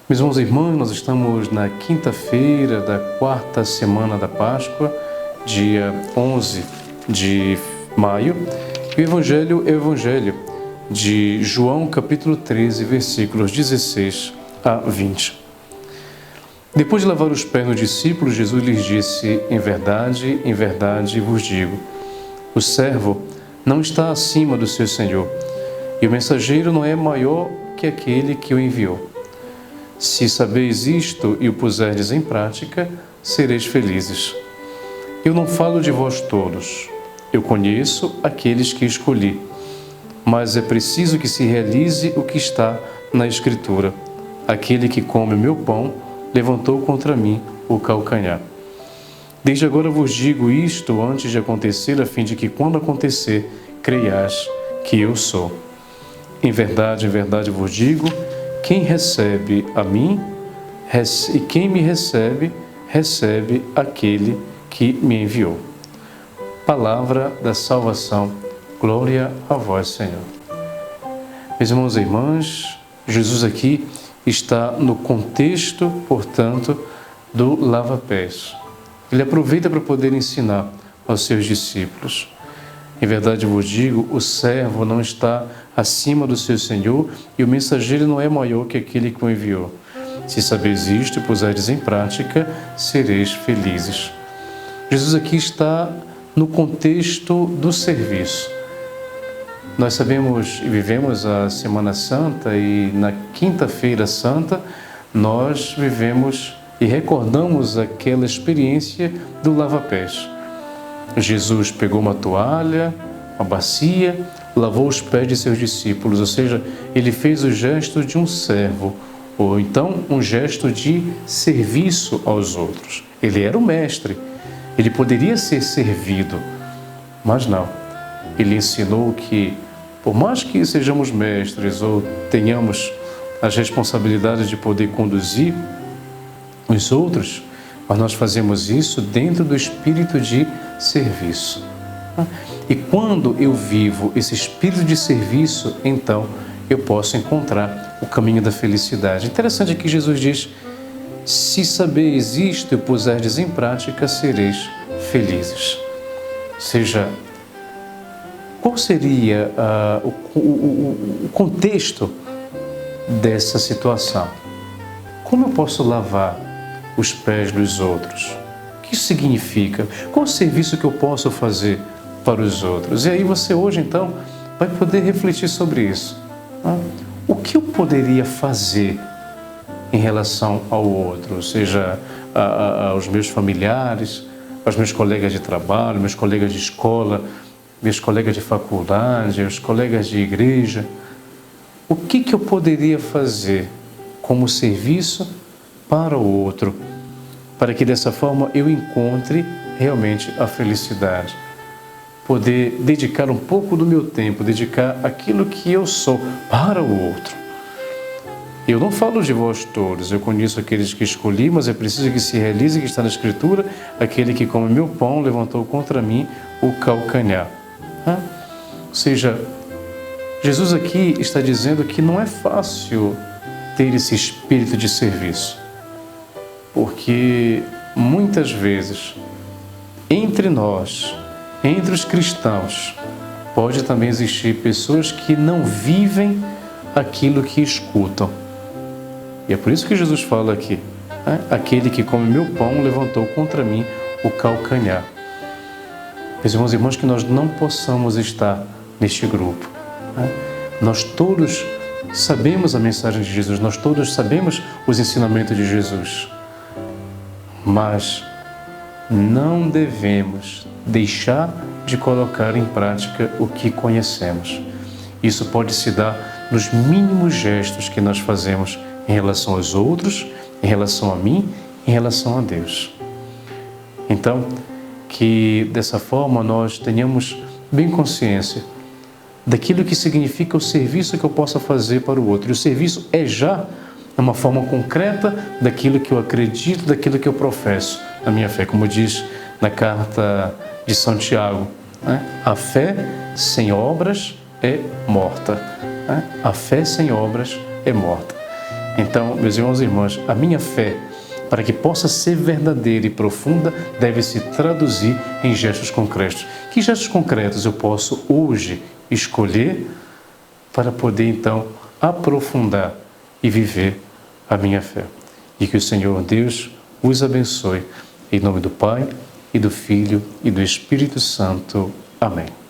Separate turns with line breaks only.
Meus irmãos e irmãs, nós estamos na quinta-feira da quarta semana da Páscoa, dia 11 de maio, e o Evangelho é o Evangelho de João, capítulo 13, versículos 16 a 20. Depois de lavar os pés dos discípulos, Jesus lhes disse: em verdade vos digo, o servo não está acima do seu senhor, e o mensageiro não é maior que aquele que o enviou. Se sabeis isto e o puserdes em prática, sereis felizes. Eu não falo de vós todos. Eu conheço aqueles que escolhi. Mas é preciso que se realize o que está na Escritura. Aquele que come o meu pão levantou contra mim o calcanhar. Desde agora vos digo isto antes de acontecer, a fim de que, quando acontecer, creiais que eu sou. Em verdade vos digo, quem recebe a mim, e quem me recebe, recebe aquele que me enviou. Palavra da salvação. Glória a vós, Senhor. Meus irmãos e irmãs, Jesus aqui está no contexto, portanto, do lava-pés. Ele aproveita para poder ensinar aos seus discípulos. Em verdade vos digo, o servo não está acima do seu senhor e o mensageiro não é maior que aquele que o enviou. Se sabeis isto e puserdes em prática, sereis felizes. Jesus aqui está no contexto do serviço. Nós sabemos e vivemos a Semana Santa e na Quinta-feira Santa nós vivemos e recordamos aquela experiência do lava-pés. Jesus pegou uma toalha, uma bacia, lavou os pés de seus discípulos, ou seja, ele fez o gesto de um servo, ou então um gesto de serviço aos outros. Ele era o mestre, ele poderia ser servido, mas não. Ele ensinou que, por mais que sejamos mestres ou tenhamos as responsabilidades de poder conduzir os outros, mas nós fazemos isso dentro do espírito de serviço. E quando eu vivo esse espírito de serviço, então eu posso encontrar o caminho da felicidade. Interessante que Jesus diz: se sabeis isto e puserdes em prática, sereis felizes. Ou seja, qual seria o contexto dessa situação? Como eu posso lavar os pés dos outros? O que isso significa? Qual o serviço que eu posso fazer para os outros? E aí você hoje, então, vai poder refletir sobre isso. O que eu poderia fazer em relação ao outro? Ou seja, aos meus familiares, aos meus colegas de trabalho, meus colegas de escola, meus colegas de faculdade, os colegas de igreja. O que eu poderia fazer como serviço para o outro, para que dessa forma eu encontre realmente a felicidade? Poder dedicar um pouco do meu tempo, dedicar aquilo que eu sou para o outro. Eu não falo de vós todos, eu conheço aqueles que escolhi, mas é preciso que se realize o que está na Escritura: aquele que come meu pão levantou contra mim o calcanhar. Ou seja, Jesus aqui está dizendo que não é fácil ter esse espírito de serviço, porque muitas vezes entre nós, entre os cristãos, pode também existir pessoas que não vivem aquilo que escutam. E é por isso que Jesus fala aqui: aquele que come meu pão levantou contra mim o calcanhar. Meus irmãos e irmãs, que nós não possamos estar neste grupo. Nós todos sabemos a mensagem de Jesus, nós todos sabemos os ensinamentos de Jesus, mas não devemos deixar de colocar em prática o que conhecemos. Isso pode se dar nos mínimos gestos que nós fazemos em relação aos outros, em relação a mim, em relação a Deus. Então, que dessa forma nós tenhamos bem consciência daquilo que significa o serviço que eu possa fazer para o outro. E o serviço é já uma forma concreta daquilo que eu acredito, daquilo que eu professo na minha fé. Como diz na carta de São Tiago, a fé sem obras é morta. A fé sem obras é morta. Então, meus irmãos e irmãs, a minha fé, para que possa ser verdadeira e profunda, deve se traduzir em gestos concretos. Que gestos concretos eu posso hoje escolher para poder então aprofundar e viver a minha fé? E que o Senhor Deus os abençoe. Em nome do Pai, e do Filho, e do Espírito Santo. Amém.